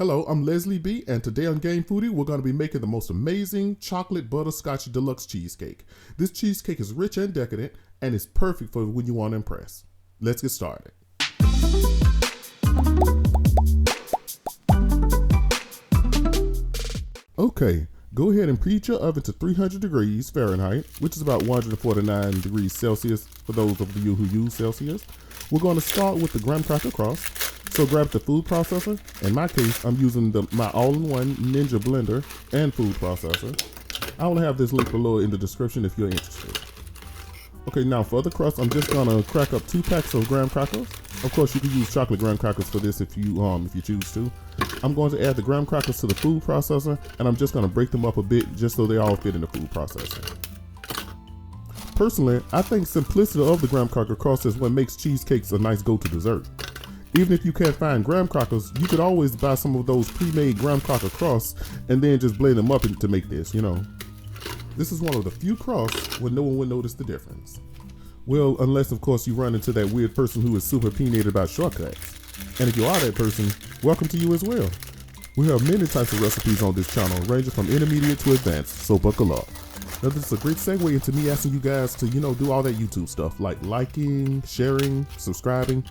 Hello, I'm Leslie B, and today on Gamefoodie, we're going to be making the most amazing chocolate butterscotch deluxe cheesecake. This cheesecake is rich and decadent, and it's perfect for when you want to impress. Let's get started. Okay, go ahead and preheat your oven to 300 degrees Fahrenheit, which is about 149 degrees Celsius for those of you who use Celsius. We're going to start with the graham cracker crust. So grab the food processor. In my case, I'm using my all-in-one Ninja blender and food processor. I will have this link below in the description if you're interested. Okay, now for the crust, I'm just gonna crack up 2 packs of graham crackers. Of course, you can use chocolate graham crackers for this if you choose to. I'm going to add the graham crackers to the food processor, and I'm just gonna break them up a bit just so they all fit in the food processor. Personally, I think simplicity of the graham cracker crust is what makes cheesecakes a nice go-to dessert. Even if you can't find graham crackers, you could always buy some of those pre-made graham cracker crusts and then just blend them up to make this, This is one of the few crusts where no one would notice the difference. Well, unless of course you run into that weird person who is super opinionated about shortcuts. And if you are that person, welcome to you as well. We have many types of recipes on this channel, ranging from intermediate to advanced, so buckle up. Now this is a great segue into me asking you guys to, do all that YouTube stuff, like liking, sharing, subscribing.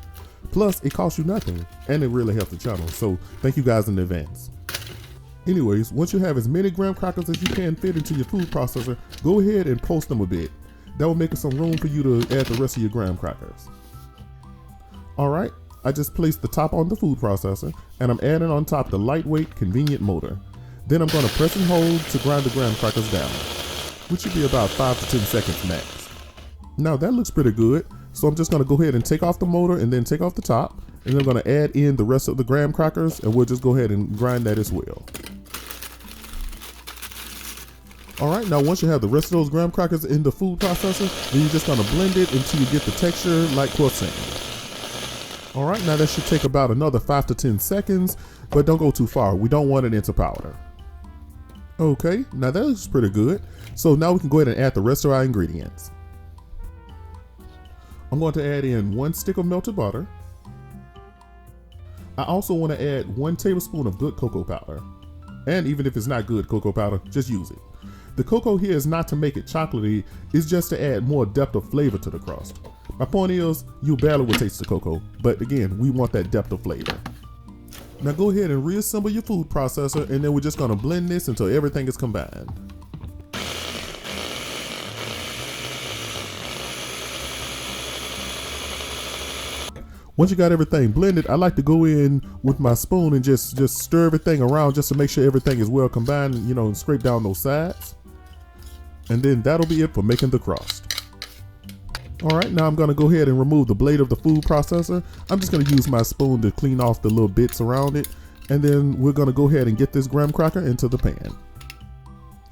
Plus, it costs you nothing, and it really helps the channel, so thank you guys in advance. Anyways, once you have as many graham crackers as you can fit into your food processor, go ahead and post them a bit. That will make some room for you to add the rest of your graham crackers. Alright, I just placed the top on the food processor, and I'm adding on top the lightweight, convenient motor. Then I'm going to press and hold to grind the graham crackers down, which should be about 5 to 10 seconds max. Now that looks pretty good. So I'm just gonna go ahead and take off the motor and then take off the top. And then I'm gonna add in the rest of the graham crackers and we'll just go ahead and grind that as well. All right, now once you have the rest of those graham crackers in the food processor, then you're just gonna blend it until you get the texture like croissant. All right, now that should take about another 5 to 10 seconds, but don't go too far. We don't want it into powder. Okay, now that looks pretty good. So now we can go ahead and add the rest of our ingredients. I'm going to add in 1 stick of melted butter. I also want to add 1 tablespoon of good cocoa powder. And even if it's not good cocoa powder, just use it. The cocoa here is not to make it chocolatey, it's just to add more depth of flavor to the crust. My point is, you barely will taste the cocoa, but again, we want that depth of flavor. Now go ahead and reassemble your food processor, and then we're just going to blend this until everything is combined. Once you got everything blended, I like to go in with my spoon and just stir everything around just to make sure everything is well combined, and scrape down those sides. And then that'll be it for making the crust. All right, now I'm gonna go ahead and remove the blade of the food processor. I'm just gonna use my spoon to clean off the little bits around it. And then we're gonna go ahead and get this graham cracker into the pan.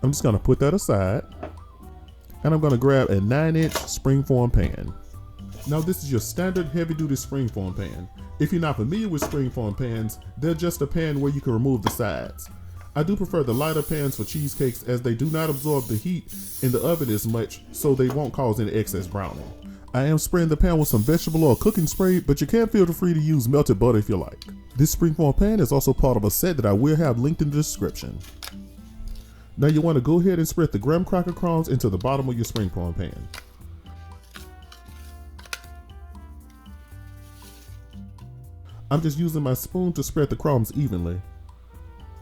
I'm just gonna put that aside. And I'm gonna grab a 9-inch springform pan. Now this is your standard heavy-duty springform pan. If you're not familiar with springform pans, they're just a pan where you can remove the sides. I do prefer the lighter pans for cheesecakes as they do not absorb the heat in the oven as much, so they won't cause any excess browning. I am spraying the pan with some vegetable oil cooking spray, but you can feel free to use melted butter if you like. This springform pan is also part of a set that I will have linked in the description. Now you want to go ahead and spread the graham cracker crumbs into the bottom of your springform pan. I'm just using my spoon to spread the crumbs evenly.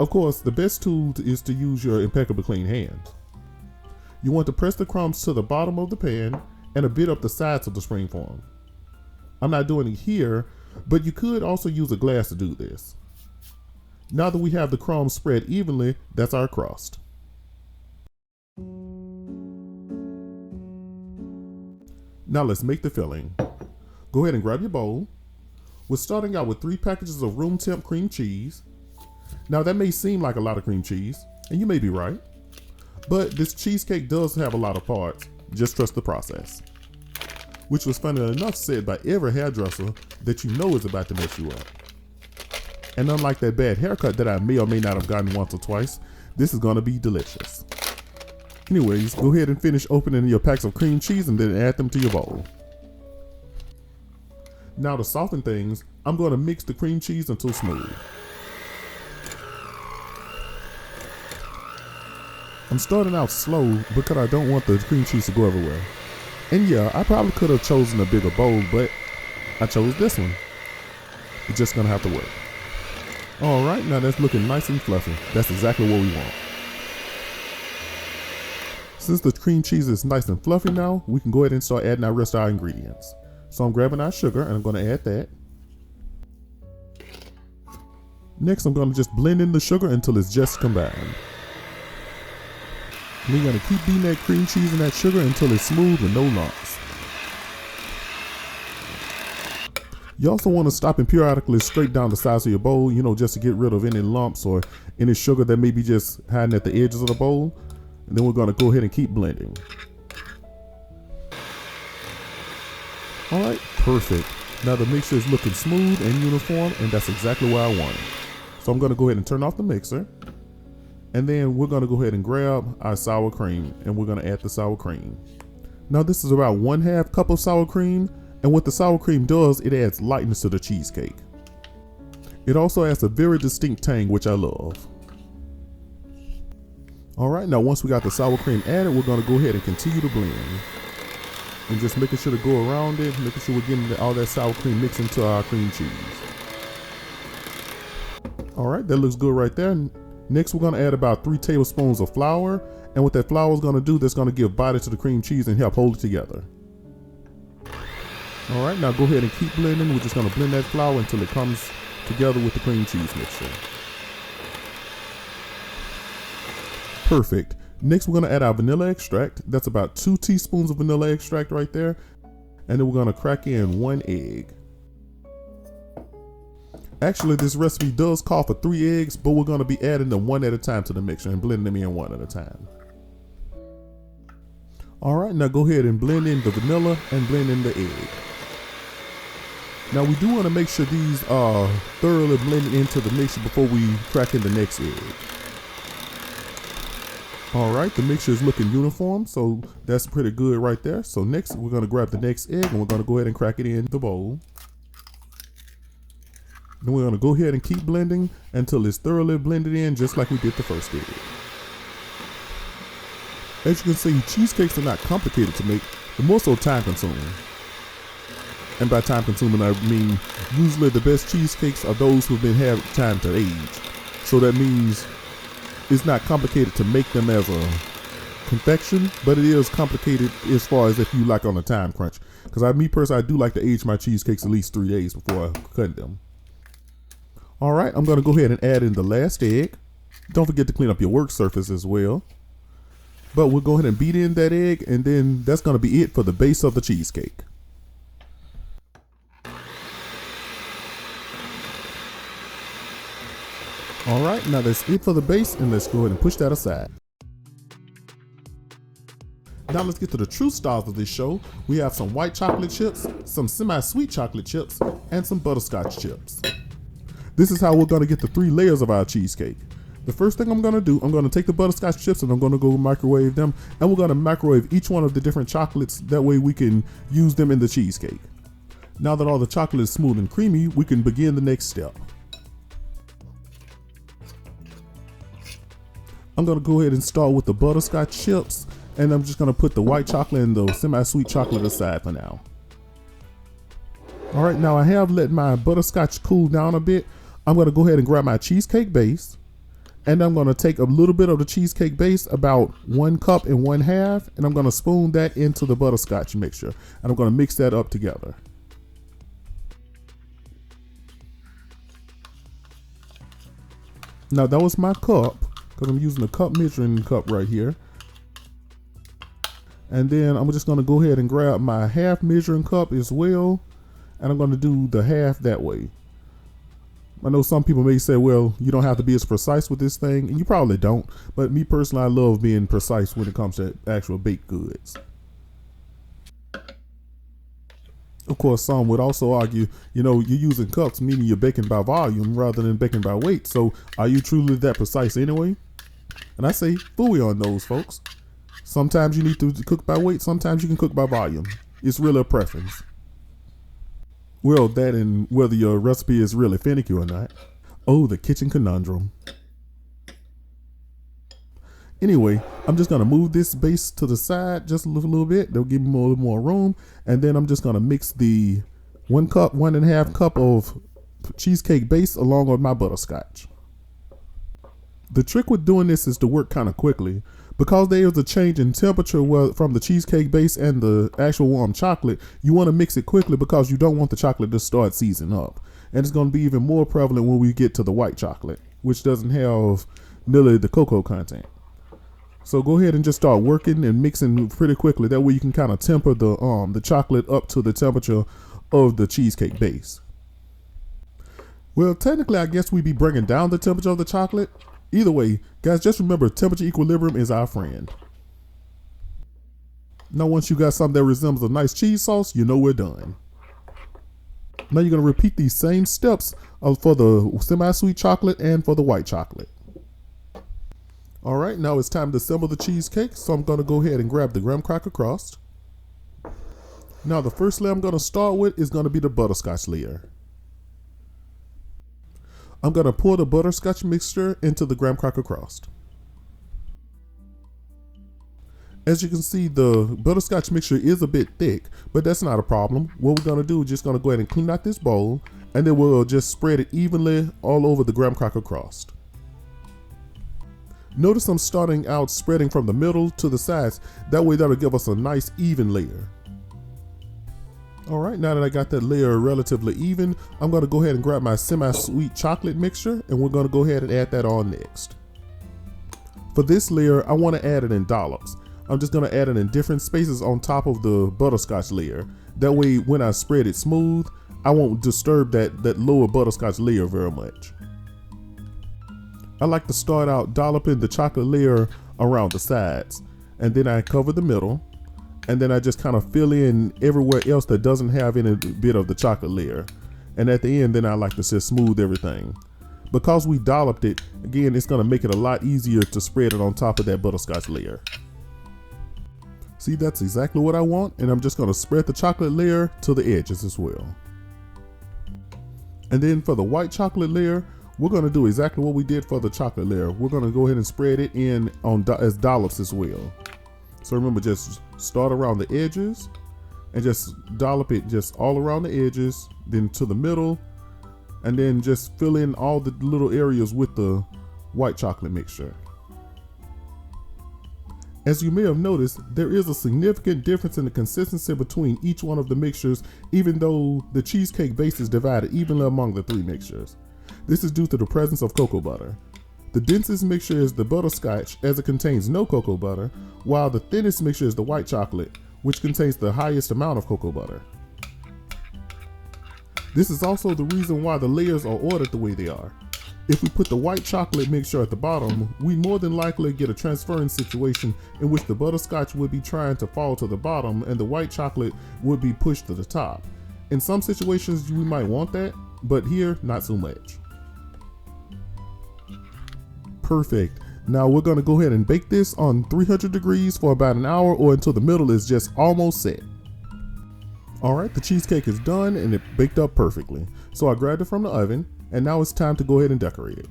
Of course, the best tool is to use your impeccably clean hands. You want to press the crumbs to the bottom of the pan and a bit up the sides of the springform. I'm not doing it here, but you could also use a glass to do this. Now that we have the crumbs spread evenly, that's our crust. Now let's make the filling. Go ahead and grab your bowl. We're starting out with 3 packages of room temp cream cheese. Now that may seem like a lot of cream cheese, and you may be right, but this cheesecake does have a lot of parts. Just trust the process. Which was funny enough said by every hairdresser that you know is about to mess you up. And unlike that bad haircut that I may or may not have gotten once or twice, this is gonna be delicious. Anyways, go ahead and finish opening your packs of cream cheese and then add them to your bowl. Now to soften things, I'm going to mix the cream cheese until smooth. I'm starting out slow because I don't want the cream cheese to go everywhere. And yeah, I probably could have chosen a bigger bowl, but I chose this one. It's just gonna have to work. All right, now that's looking nice and fluffy. That's exactly what we want. Since the cream cheese is nice and fluffy now, we can go ahead and start adding our rest of our ingredients. So I'm grabbing our sugar and I'm gonna add that. Next, I'm gonna just blend in the sugar until it's just combined. We're gonna keep beating that cream cheese and that sugar until it's smooth with no lumps. You also want to stop and periodically scrape down the sides of your bowl, just to get rid of any lumps or any sugar that may be just hiding at the edges of the bowl. And then we're gonna go ahead and keep blending. All right, perfect. Now the mixture is looking smooth and uniform, and that's exactly what I wanted. So I'm gonna go ahead and turn off the mixer. And then we're gonna go ahead and grab our sour cream and we're gonna add the sour cream. Now this is about 1/2 cup of sour cream, and what the sour cream does, it adds lightness to the cheesecake. It also adds a very distinct tang, which I love. All right, now once we got the sour cream added, we're gonna go ahead and continue to blend. And just making sure to go around it, making sure we're getting all that sour cream mixed into our cream cheese. All right, that looks good right there. Next, we're gonna add about 3 tablespoons of flour. And what that flour is gonna do, that's gonna give body to the cream cheese and help hold it together. All right, now go ahead and keep blending. We're just gonna blend that flour until it comes together with the cream cheese mixture. Perfect. Next, we're gonna add our vanilla extract. That's about 2 teaspoons of vanilla extract right there. And then we're gonna crack in 1 egg. Actually, this recipe does call for 3 eggs, but we're gonna be adding them 1 at a time to the mixture and blending them in 1 at a time. All right, now go ahead and blend in the vanilla and blend in the egg. Now we do wanna make sure these are thoroughly blended into the mixture before we crack in the next egg. All right, the mixture is looking uniform, so that's pretty good right there. So next, we're gonna grab the next egg and we're gonna go ahead and crack it in the bowl. Then we're gonna go ahead and keep blending until it's thoroughly blended in, just like we did the first egg. As you can see, cheesecakes are not complicated to make, they're more so time consuming. And by time consuming, I mean usually the best cheesecakes are those who've had time to age. So that means it's not complicated to make them as a confection, but it is complicated as far as if you like on a time crunch. Because me personally, I do like to age my cheesecakes at least 3 days before I cut them. All right, I'm gonna go ahead and add in the last egg. Don't forget to clean up your work surface as well. But we'll go ahead and beat in that egg, and then that's gonna be it for the base of the cheesecake. All right, now that's it for the base, and let's go ahead and push that aside. Now let's get to the true stars of this show. We have some white chocolate chips, some semi-sweet chocolate chips, and some butterscotch chips. This is how we're gonna get the 3 layers of our cheesecake. The first thing I'm gonna do, I'm gonna take the butterscotch chips and I'm gonna go microwave them, and we're gonna microwave each one of the different chocolates. That way we can use them in the cheesecake. Now that all the chocolate is smooth and creamy, we can begin the next step. I'm gonna go ahead and start with the butterscotch chips, and I'm just gonna put the white chocolate and the semi-sweet chocolate aside for now. All right, now I have let my butterscotch cool down a bit. I'm gonna go ahead and grab my cheesecake base, and I'm gonna take a little bit of the cheesecake base, about 1 cup and 1/2, and I'm gonna spoon that into the butterscotch mixture, and I'm gonna mix that up together. Now that was my cup, because I'm using a cup measuring cup right here. And then I'm just gonna go ahead and grab my 1/2 measuring cup as well, and I'm gonna do the 1/2 that way. I know some people may say, well, you don't have to be as precise with this thing, and you probably don't, but me personally, I love being precise when it comes to actual baked goods. Of course, some would also argue, you're using cups, meaning you're baking by volume rather than baking by weight, so are you truly that precise anyway? And I say, phooey on those folks. Sometimes you need to cook by weight, sometimes you can cook by volume. It's really a preference. Well, that and whether your recipe is really finicky or not. Oh, the kitchen conundrum. Anyway, I'm just gonna move this base to the side just a little bit. They'll give me a little more room. And then I'm just gonna mix the 1.5 cup of cheesecake base along with my butterscotch. The trick with doing this is to work kind of quickly. Because there is a change in temperature from the cheesecake base and the actual warm chocolate, you want to mix it quickly because you don't want the chocolate to start seizing up. And it's going to be even more prevalent when we get to the white chocolate, which doesn't have nearly the cocoa content. So go ahead and just start working and mixing pretty quickly. That way you can kind of temper the chocolate up to the temperature of the cheesecake base. Well, technically, I guess we'd be bringing down the temperature of the chocolate. Either way, guys, just remember temperature equilibrium is our friend. Now, once you got something that resembles a nice cheese sauce, you know we're done. Now you're going to repeat these same steps for the semi-sweet chocolate and for the white chocolate. All right, now it's time to assemble the cheesecake. So I'm going to go ahead and grab the graham cracker crust. Now the first layer I'm going to start with is going to be the butterscotch layer. I'm going to pour the butterscotch mixture into the graham cracker crust. As you can see, the butterscotch mixture is a bit thick, but that's not a problem. What we're going to do is just going to go ahead and clean out this bowl, and then we'll just spread it evenly all over the graham cracker crust. Notice I'm starting out spreading from the middle to the sides. That way that'll give us a nice even layer. All right, now that I got that layer relatively even, I'm gonna go ahead and grab my semi-sweet chocolate mixture, and we're gonna go ahead and add that on next. For this layer, I wanna add it in dollops. I'm just gonna add it in different spaces on top of the butterscotch layer. That way, when I spread it smooth, I won't disturb that lower butterscotch layer very much. I like to start out dolloping the chocolate layer around the sides, and then I cover the middle. And then I just kind of fill in everywhere else that doesn't have any bit of the chocolate layer. And at the end, then I like to just smooth everything. Because we dolloped it, again, it's gonna make it a lot easier to spread it on top of that butterscotch layer. See, that's exactly what I want. And I'm just gonna spread the chocolate layer to the edges as well. And then for the white chocolate layer, we're gonna do exactly what we did for the chocolate layer. We're gonna go ahead and spread it in as dollops as well. So remember, just start around the edges and just dollop it just all around the edges, then to the middle, and then just fill in all the little areas with the white chocolate mixture. As you may have noticed, there is a significant difference in the consistency between each one of the mixtures, even though the cheesecake base is divided evenly among the three mixtures. This is due to the presence of cocoa butter. The densest mixture is the butterscotch, as it contains no cocoa butter, while the thinnest mixture is the white chocolate, which contains the highest amount of cocoa butter. This is also the reason why the layers are ordered the way they are. If we put the white chocolate mixture at the bottom, we more than likely get a transference situation in which the butterscotch would be trying to fall to the bottom and the white chocolate would be pushed to the top. In some situations, we might want that, but here, not so much. Perfect. Now we're going to go ahead and bake this on 300 degrees for about an hour, or until the middle is just almost set. All right, the cheesecake is done and it baked up perfectly. So I grabbed it from the oven, and now it's time to go ahead and decorate it.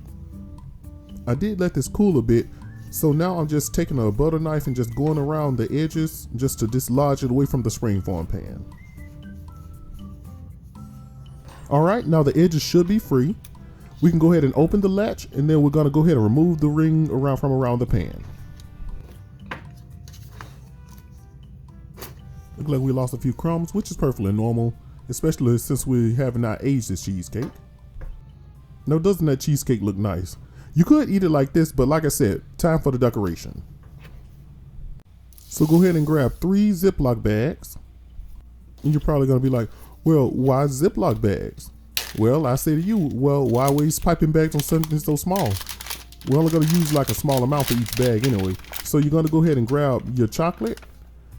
I did let this cool a bit, so now I'm just taking a butter knife and just going around the edges just to dislodge it away from the springform pan. All right, now the edges should be free. We can go ahead and open the latch, and then we're gonna go ahead and remove the ring from around the pan. Look like we lost a few crumbs, which is perfectly normal, especially since we have not aged this cheesecake. Now, doesn't that cheesecake look nice? You could eat it like this, but like I said, time for the decoration. So go ahead and grab 3 Ziploc bags. And you're probably gonna be like, well, why Ziploc bags? Well, I say to you, well, why waste piping bags on something so small? We're only gonna use like a small amount for each bag anyway. So you're gonna go ahead and grab your chocolate.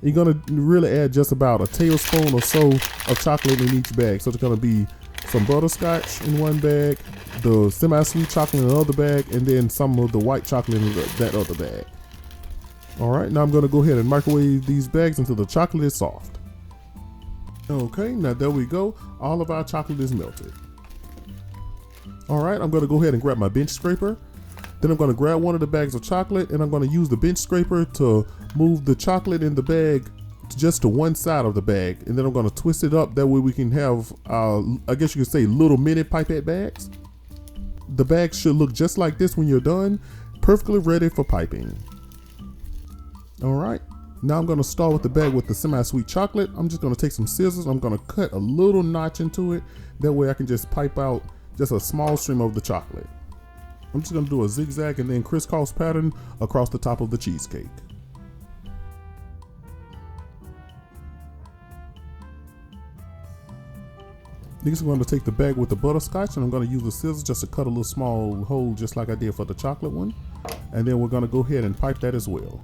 You're gonna really add just about a tablespoon or so of chocolate in each bag. So it's gonna be some butterscotch in one bag, the semi-sweet chocolate in another bag, and then some of the white chocolate in that other bag. All right, now I'm gonna go ahead and microwave these bags until the chocolate is soft. Okay, now there we go. All of our chocolate is melted. All right, I'm gonna go ahead and grab my bench scraper, Then I'm going to grab one of the bags of chocolate and I'm going to use the bench scraper to move the chocolate in the bag just to one side of the bag. And then I'm going to twist it up. That way we can have, I guess you could say, little mini pipette bags. The bag should look just like this when you're done, perfectly ready for piping. All right. Now I'm going to start with the bag with the semi-sweet chocolate. I'm just going to take some scissors. I'm going to cut a little notch into it. That way I can just pipe out just a small stream of the chocolate. I'm just going to do a zigzag and then crisscross pattern across the top of the cheesecake. Next, I'm going to take the bag with the butterscotch and I'm going to use the scissors just to cut a little small hole just like I did for the chocolate one. And then we're going to go ahead and pipe that as well.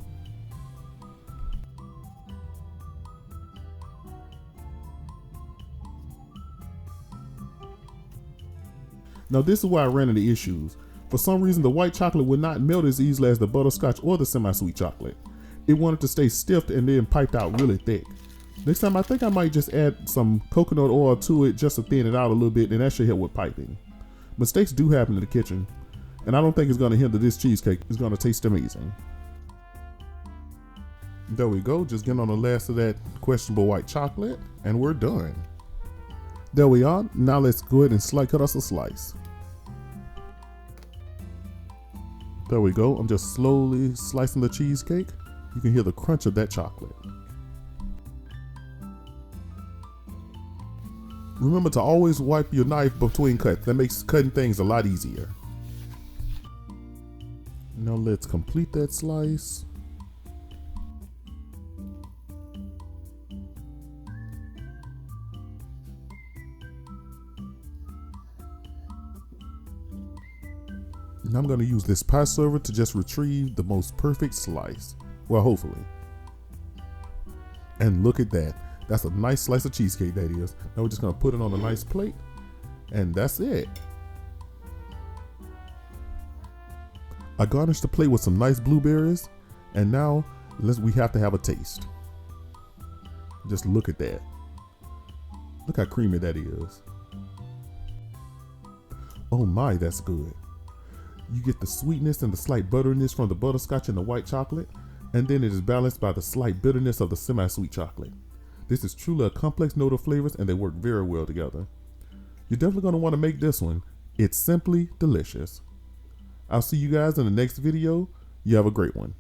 Now this is where I ran into issues. For some reason the white chocolate would not melt as easily as the butterscotch or the semi-sweet chocolate. It wanted to stay stiff and then piped out really thick. Next time I think I might just add some coconut oil to it just to thin it out a little bit, and that should help with piping. Mistakes do happen in the kitchen, and I don't think it's going to hinder this cheesecake. It's going to taste amazing. There we go, just getting on the last of that questionable white chocolate, and we're done. There we are. Now let's go ahead and cut us a slice. There we go. I'm just slowly slicing the cheesecake. You can hear the crunch of that chocolate. Remember to always wipe your knife between cuts. That makes cutting things a lot easier. Now let's complete that slice. And I'm going to use this pie server to just retrieve the most perfect slice. Well, hopefully. And look at that. That's a nice slice of cheesecake, that is. Now we're just going to put it on a nice plate. And that's it. I garnished the plate with some nice blueberries. And now we have to have a taste. Just look at that. Look how creamy that is. Oh my, that's good. You get the sweetness and the slight butteriness from the butterscotch and the white chocolate, and then it is balanced by the slight bitterness of the semi-sweet chocolate. This is truly a complex note of flavors and they work very well together. You're definitely going to want to make this one. It's simply delicious. I'll see you guys in the next video. You have a great one.